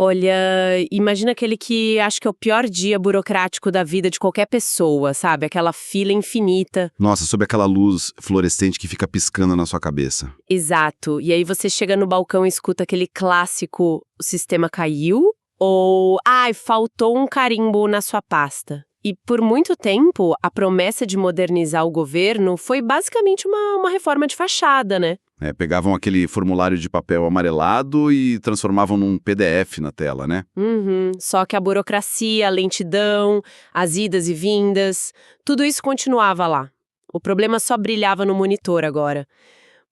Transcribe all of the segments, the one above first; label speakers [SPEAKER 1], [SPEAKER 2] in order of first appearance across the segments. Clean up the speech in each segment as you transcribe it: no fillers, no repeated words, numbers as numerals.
[SPEAKER 1] Olha, imagina aquele que acho que é o pior dia burocrático da vida de qualquer pessoa, sabe? Aquela fila infinita.
[SPEAKER 2] Nossa, sob aquela luz fluorescente que fica piscando na sua cabeça.
[SPEAKER 1] Exato. E aí você chega no balcão e escuta aquele clássico: o sistema caiu? Ou, ai, faltou um carimbo na sua pasta. E por muito tempo, a promessa de modernizar o governo foi basicamente uma reforma de fachada, né?
[SPEAKER 2] Pegavam aquele formulário de papel amarelado e transformavam num PDF na tela, né?
[SPEAKER 1] Uhum. Só que a burocracia, a lentidão, as idas e vindas, tudo isso continuava lá. O problema só brilhava no monitor agora.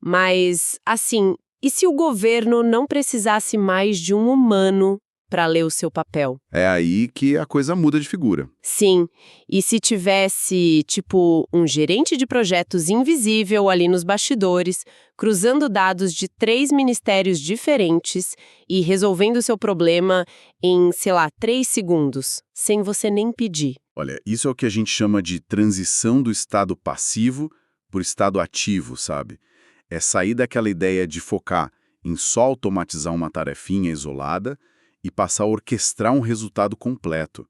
[SPEAKER 1] Mas, assim, e se o governo não precisasse mais de um humano para ler o seu papel?
[SPEAKER 2] É aí que a coisa muda de figura.
[SPEAKER 1] Sim, e se tivesse, tipo, um gerente de projetos invisível ali nos bastidores, cruzando dados de 3 ministérios diferentes e resolvendo o seu problema em, sei lá, 3 segundos, sem você nem pedir.
[SPEAKER 2] Olha, isso é o que a gente chama de transição do estado passivo para o estado ativo, sabe? É sair daquela ideia de focar em só automatizar uma tarefinha isolada e passar a orquestrar um resultado completo.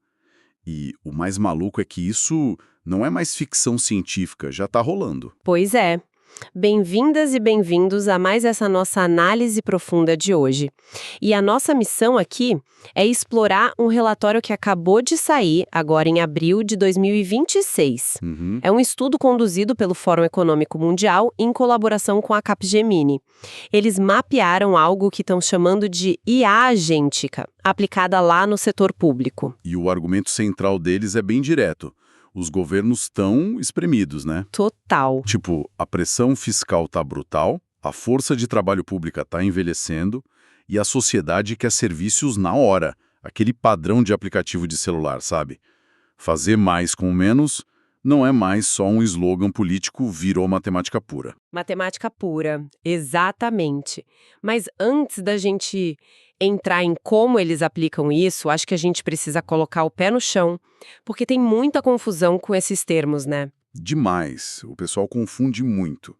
[SPEAKER 2] E o mais maluco é que isso não é mais ficção científica, já está rolando.
[SPEAKER 1] Pois é. Bem-vindas e bem-vindos a mais essa nossa análise profunda de hoje. E a nossa missão aqui é explorar um relatório que acabou de sair, agora em abril de 2026. É um estudo conduzido pelo Fórum Econômico Mundial em colaboração com a Capgemini. Eles mapearam algo que estão chamando de IA agêntica, aplicada lá no setor público.
[SPEAKER 2] E o argumento central deles é bem direto. Os governos estão espremidos, né?
[SPEAKER 1] Total.
[SPEAKER 2] Tipo, a pressão fiscal tá brutal, a força de trabalho pública tá envelhecendo e a sociedade quer serviços na hora, aquele padrão de aplicativo de celular, sabe? Fazer mais com menos não é mais só um slogan político, virou matemática pura.
[SPEAKER 1] Matemática pura, exatamente. Mas antes da gente entrar em como eles aplicam isso, acho que a gente precisa colocar o pé no chão, porque tem muita confusão com esses termos, né?
[SPEAKER 2] Demais, o pessoal confunde muito.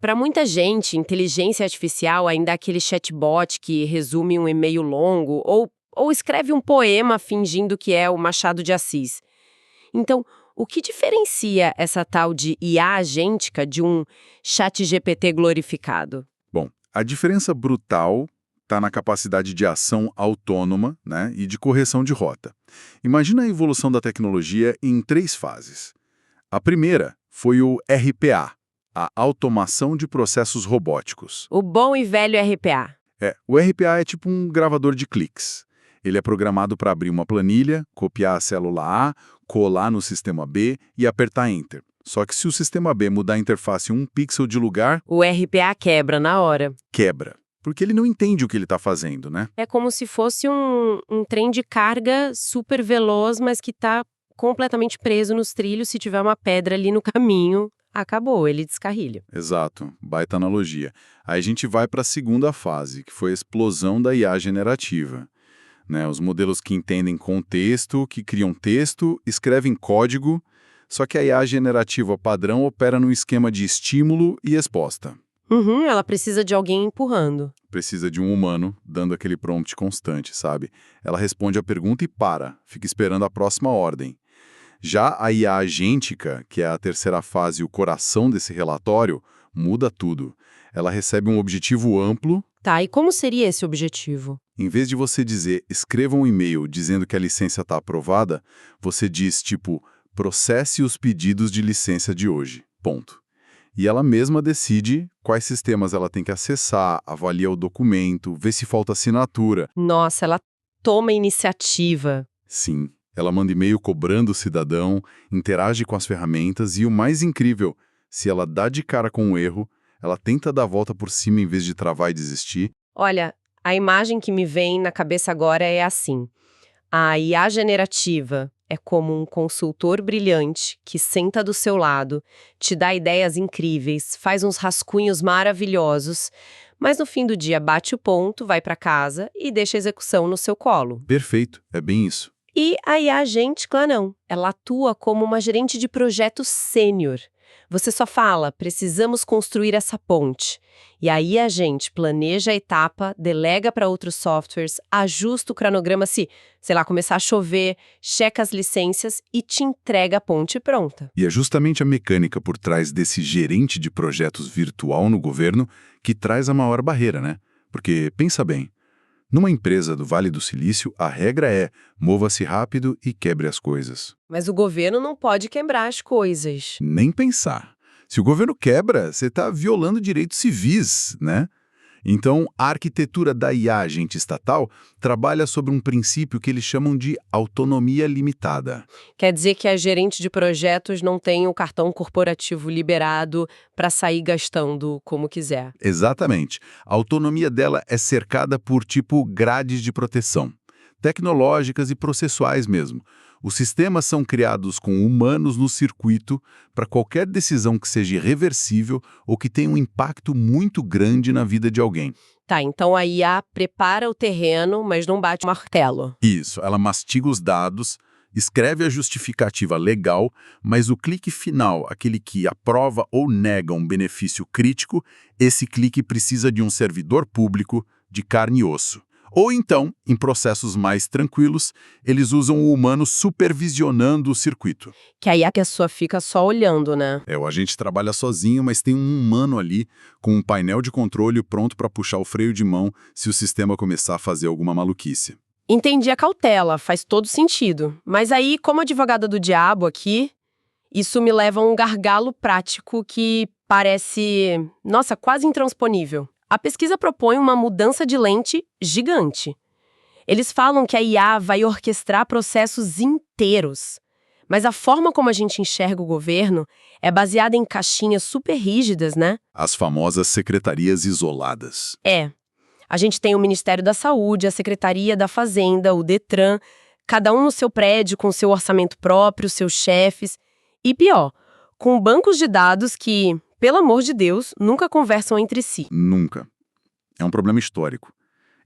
[SPEAKER 1] Para muita gente, inteligência artificial ainda é aquele chatbot que resume um e-mail longo ou escreve um poema fingindo que é o Machado de Assis. Então, o que diferencia essa tal de IA agêntica de um chat GPT glorificado?
[SPEAKER 2] Bom, a diferença brutal está na capacidade de ação autônoma, né, e de correção de rota. Imagina a evolução da tecnologia em 3 fases. A primeira foi o RPA, a automação de processos robóticos.
[SPEAKER 1] O bom e velho RPA.
[SPEAKER 2] O RPA é tipo um gravador de cliques. Ele é programado para abrir uma planilha, copiar a célula A, colar no sistema B e apertar Enter. Só que se o sistema B mudar a interface um pixel de lugar,
[SPEAKER 1] O RPA quebra na hora.
[SPEAKER 2] quebra. Porque ele não entende o que ele está fazendo, né?
[SPEAKER 1] É como se fosse um trem de carga super veloz, mas que está completamente preso nos trilhos. Se tiver uma pedra ali no caminho, acabou, ele descarrilha.
[SPEAKER 2] Exato, baita analogia. Aí a gente vai para a segunda fase, que foi a explosão da IA generativa. Né, os modelos que entendem contexto, que criam texto, escrevem código, só que a IA generativa padrão opera num esquema de estímulo e resposta.
[SPEAKER 1] Ela precisa de alguém empurrando.
[SPEAKER 2] Precisa de um humano dando aquele prompt constante, sabe? Ela responde a pergunta e para, fica esperando a próxima ordem. Já a IA agêntica, que é a terceira fase e o coração desse relatório, muda tudo. Ela recebe um objetivo amplo.
[SPEAKER 1] Tá, e como seria esse objetivo?
[SPEAKER 2] Em vez de você dizer, escreva um e-mail dizendo que a licença está aprovada, você diz, tipo, processe os pedidos de licença de hoje. Ponto. E ela mesma decide quais sistemas ela tem que acessar, avalia o documento, vê se falta assinatura.
[SPEAKER 1] Nossa, ela toma iniciativa.
[SPEAKER 2] Sim, ela manda e-mail cobrando o cidadão, interage com as ferramentas e o mais incrível, se ela dá de cara com um erro, ela tenta dar a volta por cima em vez de travar e desistir.
[SPEAKER 1] Olha, a imagem que me vem na cabeça agora é assim. A IA generativa é como um consultor brilhante que senta do seu lado, te dá ideias incríveis, faz uns rascunhos maravilhosos, mas no fim do dia bate o ponto, vai para casa e deixa a execução no seu colo.
[SPEAKER 2] Perfeito, é bem isso.
[SPEAKER 1] E a IA agêntica não. Ela atua como uma gerente de projeto sênior. Você só fala, precisamos construir essa ponte. E aí a gente planeja a etapa, delega para outros softwares, ajusta o cronograma se, sei lá, começar a chover, checa as licenças e te entrega a ponte pronta.
[SPEAKER 3] E é justamente a mecânica por trás desse gerente de projetos virtual no governo que traz a maior barreira, né? Porque, pensa bem, numa empresa do Vale do Silício, a regra é mova-se rápido e quebre as coisas.
[SPEAKER 1] Mas o governo não pode quebrar as coisas.
[SPEAKER 3] Nem pensar. Se o governo quebra, você está violando direitos civis, né? Então, a arquitetura da IA agente estatal trabalha sobre um princípio que eles chamam de autonomia limitada.
[SPEAKER 1] Quer dizer que a gerente de projetos não tem o cartão corporativo liberado para sair gastando como quiser.
[SPEAKER 3] Exatamente. A autonomia dela é cercada por, tipo, grades de proteção, tecnológicas e processuais mesmo. Os sistemas são criados com humanos no circuito para qualquer decisão que seja irreversível ou que tenha um impacto muito grande na vida de alguém.
[SPEAKER 1] Tá, então a IA prepara o terreno, mas não bate o martelo.
[SPEAKER 3] Isso, ela mastiga os dados, escreve a justificativa legal, mas o clique final, aquele que aprova ou nega um benefício crítico, esse clique precisa de um servidor público de carne e osso. Ou então, em processos mais tranquilos, eles usam o humano supervisionando o circuito.
[SPEAKER 1] Que aí a pessoa fica só olhando, né?
[SPEAKER 3] O agente trabalha sozinho, mas tem um humano ali com um painel de controle pronto para puxar o freio de mão se o sistema começar a fazer alguma maluquice.
[SPEAKER 1] Entendi a cautela, faz todo sentido. Mas aí, como advogada do diabo aqui, isso me leva a um gargalo prático que parece, nossa, quase intransponível. A pesquisa propõe uma mudança de lente gigante. Eles falam que a IA vai orquestrar processos inteiros. Mas a forma como a gente enxerga o governo é baseada em caixinhas super rígidas, né?
[SPEAKER 3] As famosas secretarias isoladas.
[SPEAKER 1] A gente tem o Ministério da Saúde, a Secretaria da Fazenda, o Detran, cada um no seu prédio, com seu orçamento próprio, seus chefes. E pior, com bancos de dados que, pelo amor de Deus, nunca conversam entre si.
[SPEAKER 3] Nunca. É um problema histórico.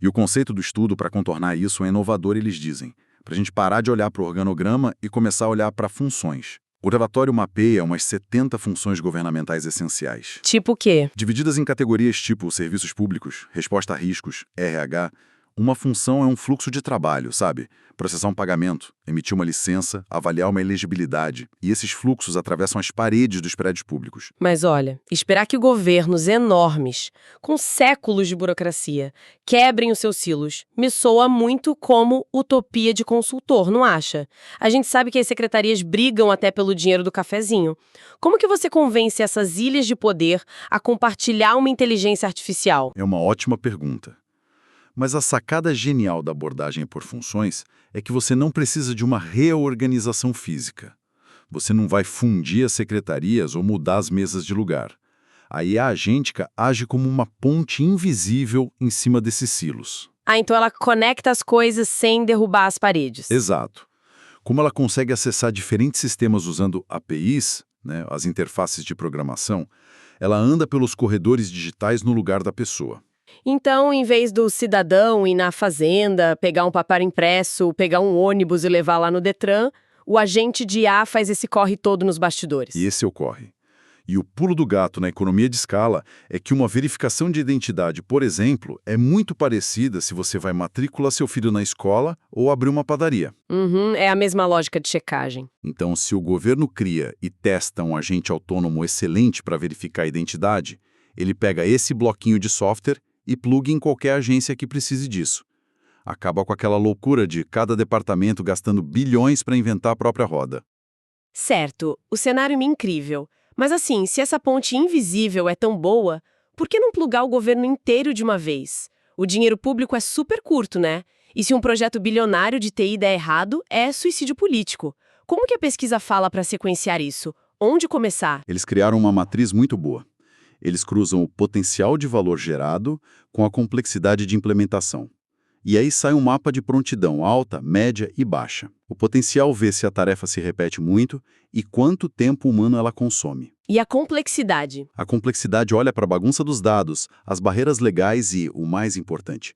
[SPEAKER 3] E o conceito do estudo para contornar isso é inovador, eles dizem, para a gente parar de olhar para o organograma e começar a olhar para funções. O relatório mapeia umas 70 funções governamentais essenciais.
[SPEAKER 1] Tipo o quê?
[SPEAKER 3] Divididas em categorias tipo serviços públicos, resposta a riscos, RH, uma função é um fluxo de trabalho, sabe? Processar um pagamento, emitir uma licença, avaliar uma elegibilidade. E esses fluxos atravessam as paredes dos prédios públicos.
[SPEAKER 1] Mas olha, esperar que governos enormes, com séculos de burocracia, quebrem os seus silos, me soa muito como utopia de consultor, não acha? A gente sabe que as secretarias brigam até pelo dinheiro do cafezinho. Como que você convence essas ilhas de poder a compartilhar uma inteligência artificial?
[SPEAKER 3] É uma ótima pergunta. Mas a sacada genial da abordagem por funções é que você não precisa de uma reorganização física. Você não vai fundir as secretarias ou mudar as mesas de lugar. A IA agêntica age como uma ponte invisível em cima desses silos.
[SPEAKER 1] Então ela conecta as coisas sem derrubar as paredes.
[SPEAKER 3] Exato. Como ela consegue acessar diferentes sistemas usando APIs, né, as interfaces de programação, ela anda pelos corredores digitais no lugar da pessoa.
[SPEAKER 1] Então, em vez do cidadão ir na fazenda, pegar um papel impresso, pegar um ônibus e levar lá no Detran, o agente de IA faz esse corre todo nos bastidores.
[SPEAKER 3] E esse é o corre. E o pulo do gato na economia de escala é que uma verificação de identidade, por exemplo, é muito parecida se você vai matricular seu filho na escola ou abrir uma padaria.
[SPEAKER 1] É a mesma lógica de checagem.
[SPEAKER 3] Então, se o governo cria e testa um agente autônomo excelente para verificar a identidade, ele pega esse bloquinho de software e pluga em qualquer agência que precise disso. Acaba com aquela loucura de cada departamento gastando bilhões para inventar a própria roda.
[SPEAKER 1] Certo, o cenário é incrível. Mas assim, se essa ponte invisível é tão boa, por que não plugar o governo inteiro de uma vez? O dinheiro público é super curto, né? E se um projeto bilionário de TI der errado, é suicídio político. Como que a pesquisa fala para sequenciar isso? Onde começar?
[SPEAKER 3] Eles criaram uma matriz muito boa. Eles cruzam o potencial de valor gerado com a complexidade de implementação. E aí sai um mapa de prontidão alta, média e baixa. O potencial vê se a tarefa se repete muito e quanto tempo humano ela consome.
[SPEAKER 1] E a complexidade?
[SPEAKER 3] A complexidade olha para a bagunça dos dados, as barreiras legais e, o mais importante,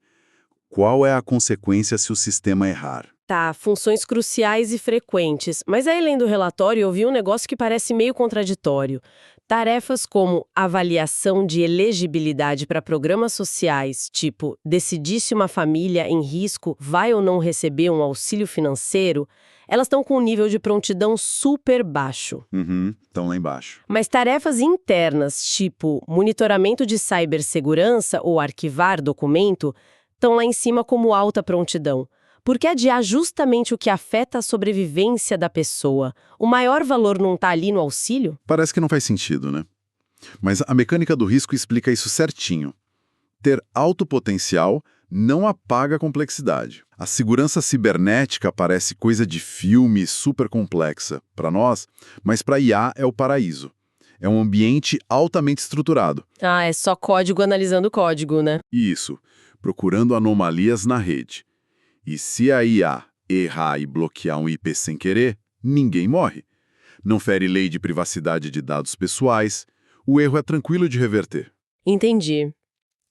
[SPEAKER 3] qual é a consequência se o sistema errar?
[SPEAKER 1] Tá, funções cruciais e frequentes. Mas aí, lendo o relatório, eu vi um negócio que parece meio contraditório. Tarefas como avaliação de elegibilidade para programas sociais, tipo, decidir se uma família em risco vai ou não receber um auxílio financeiro, elas estão com um nível de prontidão super baixo.
[SPEAKER 2] Estão lá embaixo.
[SPEAKER 1] Mas tarefas internas, tipo monitoramento de cibersegurança ou arquivar documento, estão lá em cima como alta prontidão. Por que adiar justamente o que afeta a sobrevivência da pessoa? O maior valor não está ali no auxílio?
[SPEAKER 2] Parece que não faz sentido, né? Mas a mecânica do risco explica isso certinho. Ter alto potencial não apaga a complexidade. A segurança cibernética parece coisa de filme super complexa para nós, mas para IA é o paraíso. É um ambiente altamente estruturado.
[SPEAKER 1] Ah, é só código analisando código, né?
[SPEAKER 2] Isso, procurando anomalias na rede. E se a IA errar e bloquear um IP sem querer, ninguém morre. Não fere lei de privacidade de dados pessoais. O erro é tranquilo de reverter.
[SPEAKER 1] Entendi.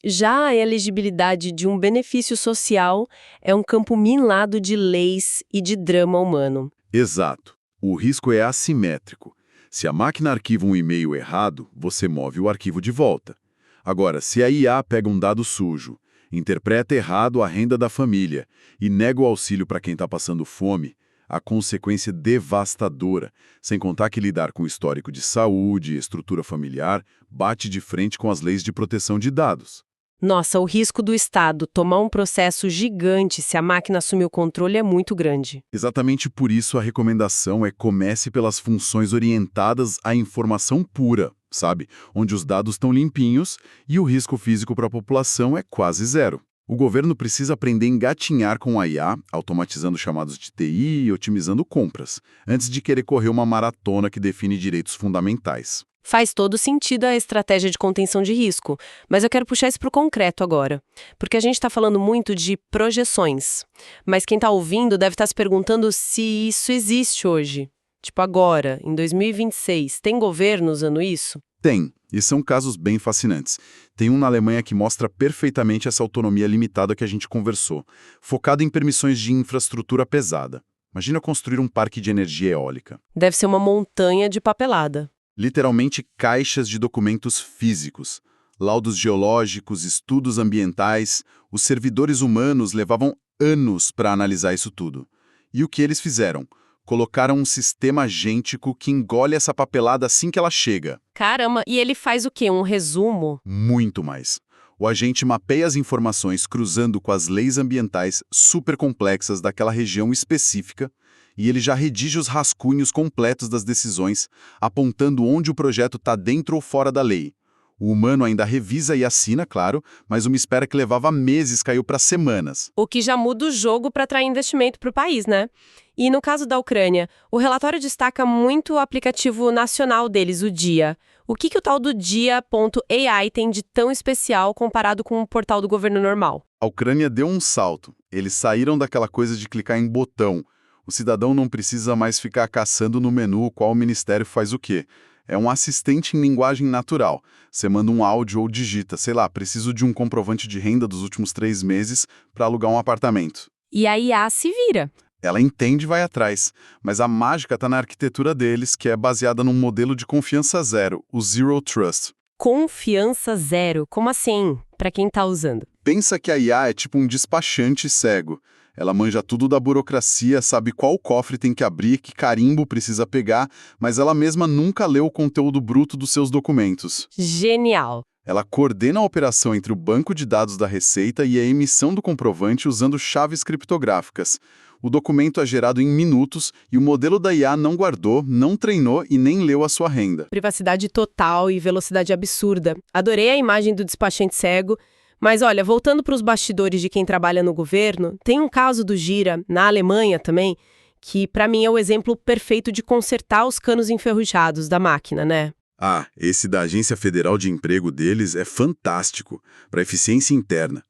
[SPEAKER 1] Já a elegibilidade de um benefício social é um campo minado de leis e de drama humano.
[SPEAKER 2] Exato. O risco é assimétrico. Se a máquina arquiva um e-mail errado, você move o arquivo de volta. Agora, se a IA pega um dado sujo, interpreta errado a renda da família e nega o auxílio para quem está passando fome, a consequência é devastadora, sem contar que lidar com histórico de saúde e estrutura familiar bate de frente com as leis de proteção de dados.
[SPEAKER 1] Nossa, o risco do Estado tomar um processo gigante se a máquina assumir o controle é muito grande.
[SPEAKER 2] Exatamente por isso a recomendação é comece pelas funções orientadas à informação pura, sabe? Onde os dados estão limpinhos e o risco físico para a população é quase zero. O governo precisa aprender a engatinhar com a IA, automatizando chamados de TI e otimizando compras, antes de querer correr uma maratona que define direitos fundamentais.
[SPEAKER 1] Faz todo sentido a estratégia de contenção de risco, mas eu quero puxar isso para o concreto agora, porque a gente está falando muito de projeções, mas quem está ouvindo deve estar se perguntando se isso existe hoje. Tipo agora, em 2026, tem governo usando isso?
[SPEAKER 2] Tem, e são casos bem fascinantes. Tem um na Alemanha que mostra perfeitamente essa autonomia limitada que a gente conversou, focado em permissões de infraestrutura pesada. Imagina construir um parque de energia eólica.
[SPEAKER 1] Deve ser uma montanha de papelada.
[SPEAKER 2] Literalmente caixas de documentos físicos, laudos geológicos, estudos ambientais. Os servidores humanos levavam anos para analisar isso tudo. E o que eles fizeram? Colocaram um sistema agêntico que engole essa papelada assim que ela chega.
[SPEAKER 1] Caramba, e ele faz o quê? Um resumo?
[SPEAKER 2] Muito mais. O agente mapeia as informações cruzando com as leis ambientais super complexas daquela região específica e ele já redige os rascunhos completos das decisões, apontando onde o projeto está dentro ou fora da lei. O humano ainda revisa e assina, claro, mas uma espera que levava meses caiu para semanas.
[SPEAKER 1] O que já muda o jogo para atrair investimento para o país, né? E no caso da Ucrânia, o relatório destaca muito o aplicativo nacional deles, o DIA. O que o tal do DIA.ai tem de tão especial comparado com o portal do governo normal?
[SPEAKER 2] A Ucrânia deu um salto. Eles saíram daquela coisa de clicar em botão. O cidadão não precisa mais ficar caçando no menu qual ministério faz o quê. É um assistente em linguagem natural. Você manda um áudio ou digita, sei lá, preciso de um comprovante de renda dos últimos 3 meses para alugar um apartamento.
[SPEAKER 1] E a IA se vira.
[SPEAKER 2] Ela entende e vai atrás, mas a mágica está na arquitetura deles, que é baseada num modelo de confiança zero, o Zero Trust.
[SPEAKER 1] Confiança zero? Como assim? Para quem está usando?
[SPEAKER 2] Pensa que a IA é tipo um despachante cego. Ela manja tudo da burocracia, sabe qual cofre tem que abrir, que carimbo precisa pegar, mas ela mesma nunca leu o conteúdo bruto dos seus documentos.
[SPEAKER 1] Genial!
[SPEAKER 2] Ela coordena a operação entre o banco de dados da Receita e a emissão do comprovante usando chaves criptográficas. O documento é gerado em minutos e o modelo da IA não guardou, não treinou e nem leu a sua renda.
[SPEAKER 1] Privacidade total e velocidade absurda. Adorei a imagem do despachante cego. Mas olha, voltando para os bastidores de quem trabalha no governo, tem um caso do Gira, na Alemanha também, que para mim é o exemplo perfeito de consertar os canos enferrujados da máquina, né?
[SPEAKER 2] Ah, esse da Agência Federal de Emprego deles é fantástico, para eficiência interna.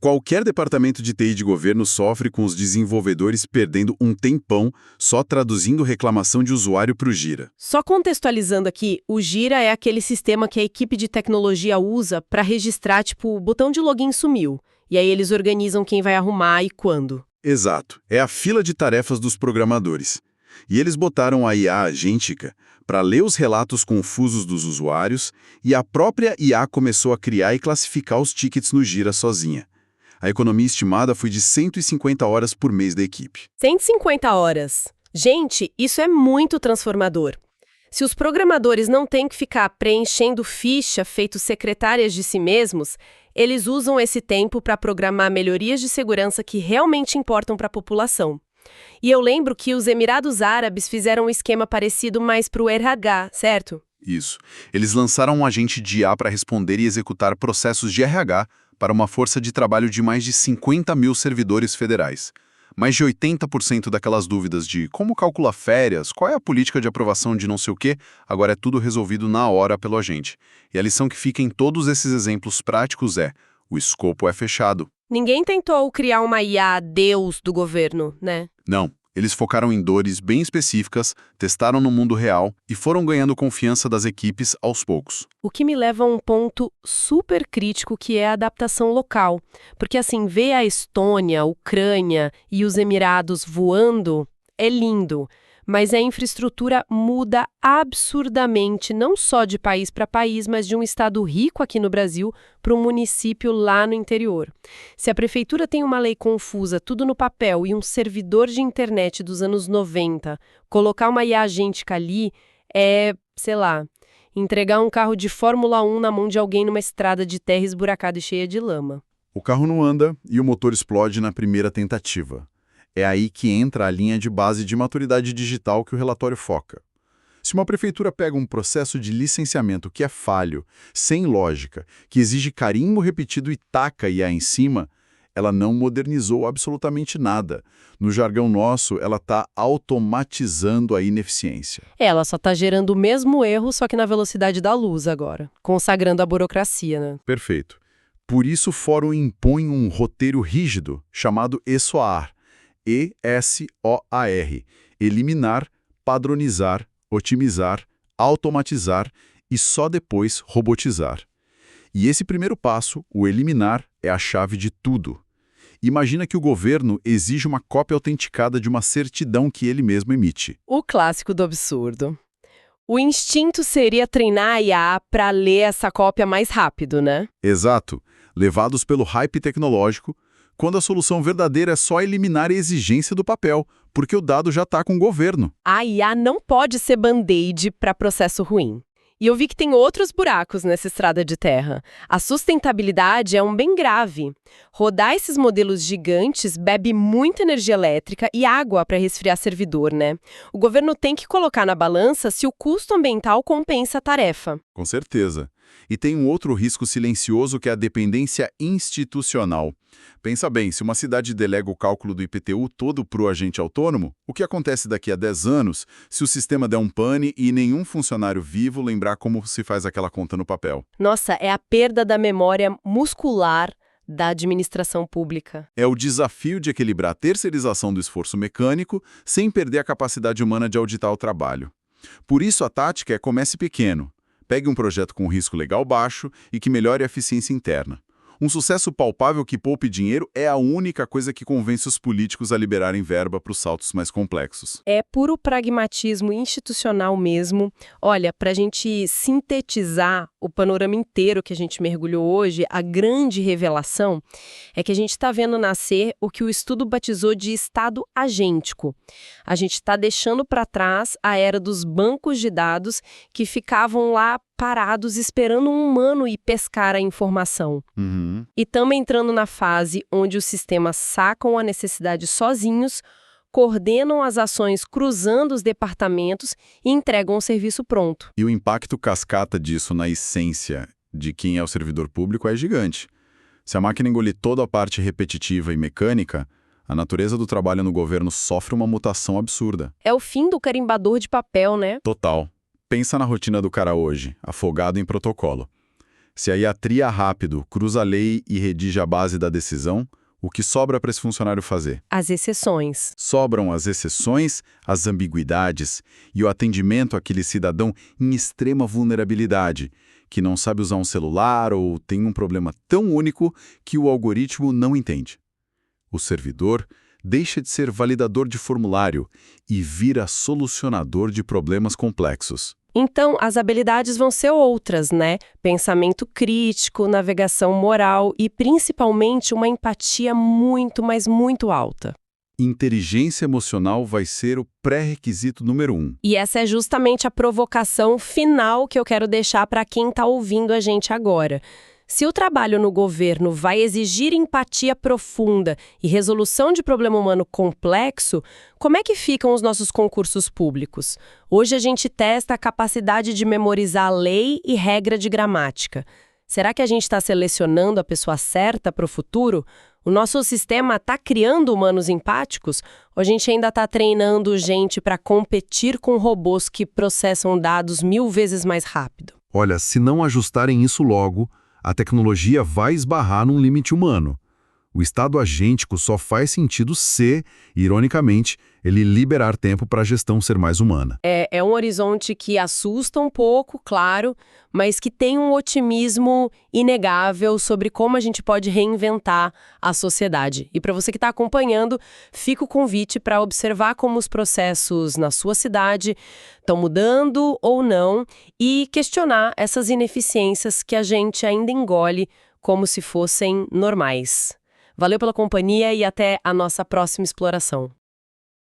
[SPEAKER 2] Qualquer departamento de TI de governo sofre com os desenvolvedores perdendo um tempão só traduzindo reclamação de usuário para o Gira.
[SPEAKER 1] Só contextualizando aqui, o Gira é aquele sistema que a equipe de tecnologia usa para registrar, tipo, o botão de login sumiu. E aí eles organizam quem vai arrumar e quando.
[SPEAKER 2] Exato, é a fila de tarefas dos programadores. E eles botaram a IA agêntica para ler os relatos confusos dos usuários e a própria IA começou a criar e classificar os tickets no Gira sozinha. A economia estimada foi de 150 horas por mês da equipe.
[SPEAKER 1] 150 horas. Gente, isso é muito transformador. Se os programadores não têm que ficar preenchendo ficha feito secretárias de si mesmos, eles usam esse tempo para programar melhorias de segurança que realmente importam para a população. E eu lembro que os Emirados Árabes fizeram um esquema parecido mais para o RH, certo?
[SPEAKER 2] Isso. Eles lançaram um agente de IA para responder e executar processos de RH para uma força de trabalho de mais de 50 mil servidores federais. Mais de 80% daquelas dúvidas de como calcular férias, qual é a política de aprovação de não sei o quê, agora é tudo resolvido na hora pelo agente. E a lição que fica em todos esses exemplos práticos é: o escopo é fechado.
[SPEAKER 1] Ninguém tentou criar uma IA Deus do governo, né?
[SPEAKER 2] Não, eles focaram em dores bem específicas, testaram no mundo real e foram ganhando confiança das equipes aos poucos.
[SPEAKER 1] O que me leva a um ponto super crítico, que é a adaptação local. Porque, assim, ver a Estônia, a Ucrânia e os Emirados voando é lindo, mas a infraestrutura muda absurdamente, não só de país para país, mas de um estado rico aqui no Brasil para um município lá no interior. Se a prefeitura tem uma lei confusa, tudo no papel, e um servidor de internet dos anos 90, colocar uma IA agêntica ali é, sei lá, entregar um carro de Fórmula 1 na mão de alguém numa estrada de terra esburacada e cheia de lama.
[SPEAKER 2] O carro não anda e o motor explode na primeira tentativa. É aí que entra a linha de base de maturidade digital que o relatório foca. Se uma prefeitura pega um processo de licenciamento que é falho, sem lógica, que exige carimbo repetido e taca IA em cima, ela não modernizou absolutamente nada. No jargão nosso, ela está automatizando a ineficiência.
[SPEAKER 1] Ela só está gerando o mesmo erro, só que na velocidade da luz agora, consagrando a burocracia, né?
[SPEAKER 2] Perfeito. Por isso o fórum impõe um roteiro rígido, chamado ESOAR. ESOAR, eliminar, padronizar, otimizar, automatizar e só depois robotizar. E esse primeiro passo, o eliminar, é a chave de tudo. Imagina que o governo exige uma cópia autenticada de uma certidão que ele mesmo emite.
[SPEAKER 1] O clássico do absurdo. O instinto seria treinar a IA para ler essa cópia mais rápido, né?
[SPEAKER 2] Exato. Levados pelo hype tecnológico, quando a solução verdadeira é só eliminar a exigência do papel, porque o dado já está com o governo.
[SPEAKER 1] A IA não pode ser band-aid para processo ruim. E eu vi que tem outros buracos nessa estrada de terra. A sustentabilidade é um bem grave. Rodar esses modelos gigantes bebe muita energia elétrica e água para resfriar servidor, né? O governo tem que colocar na balança se o custo ambiental compensa a tarefa.
[SPEAKER 2] Com certeza. E tem um outro risco silencioso que é a dependência institucional. Pensa bem, se uma cidade delega o cálculo do IPTU todo para o agente autônomo, o que acontece daqui a 10 anos se o sistema der um pane e nenhum funcionário vivo lembrar como se faz aquela conta no papel?
[SPEAKER 1] Nossa, é a perda da memória muscular da administração pública.
[SPEAKER 2] É o desafio de equilibrar a terceirização do esforço mecânico sem perder a capacidade humana de auditar o trabalho. Por isso a tática é comece pequeno. Pegue um projeto com risco legal baixo e que melhore a eficiência interna. Um sucesso palpável que poupe dinheiro é a única coisa que convence os políticos a liberarem verba para os saltos mais complexos.
[SPEAKER 1] É puro pragmatismo institucional mesmo. Olha, para a gente sintetizar o panorama inteiro que a gente mergulhou hoje, a grande revelação é que a gente está vendo nascer o que o estudo batizou de Estado agêntico. A gente está deixando para trás a era dos bancos de dados que ficavam lá parados esperando um humano ir pescar a informação. E estamos entrando na fase onde os sistemas sacam a necessidade sozinhos, coordenam as ações cruzando os departamentos e entregam o serviço pronto.
[SPEAKER 2] E o impacto cascata disso na essência de quem é o servidor público é gigante. Se a máquina engolir toda a parte repetitiva e mecânica, a natureza do trabalho no governo sofre uma mutação absurda.
[SPEAKER 1] É o fim do carimbador de papel, né?
[SPEAKER 2] Total. Pensa na rotina do cara hoje, afogado em protocolo. Se a IA tria rápido, cruza a lei e redige a base da decisão, o que sobra para esse funcionário fazer?
[SPEAKER 1] As exceções.
[SPEAKER 2] Sobram as exceções, as ambiguidades e o atendimento àquele cidadão em extrema vulnerabilidade, que não sabe usar um celular ou tem um problema tão único que o algoritmo não entende. O servidor deixa de ser validador de formulário e vira solucionador de problemas complexos.
[SPEAKER 1] Então, as habilidades vão ser outras, né? Pensamento crítico, navegação moral e, principalmente, uma empatia muito, mas muito alta.
[SPEAKER 2] Inteligência emocional vai ser o pré-requisito número 1.
[SPEAKER 1] E essa é justamente a provocação final que eu quero deixar para quem está ouvindo a gente agora. Se o trabalho no governo vai exigir empatia profunda e resolução de problema humano complexo, como é que ficam os nossos concursos públicos? Hoje a gente testa a capacidade de memorizar lei e regra de gramática. Será que a gente está selecionando a pessoa certa para o futuro? O nosso sistema está criando humanos empáticos? Ou a gente ainda está treinando gente para competir com robôs que processam dados 1000 vezes mais rápido?
[SPEAKER 4] Olha, se não ajustarem isso logo, a tecnologia vai esbarrar num limite humano. O estado agêntico só faz sentido se, ironicamente, ele liberar tempo para a gestão ser mais humana.
[SPEAKER 1] É um horizonte que assusta um pouco, claro, mas que tem um otimismo inegável sobre como a gente pode reinventar a sociedade. E para você que está acompanhando, fica o convite para observar como os processos na sua cidade estão mudando ou não e questionar essas ineficiências que a gente ainda engole como se fossem normais. Valeu pela companhia e até a nossa próxima exploração.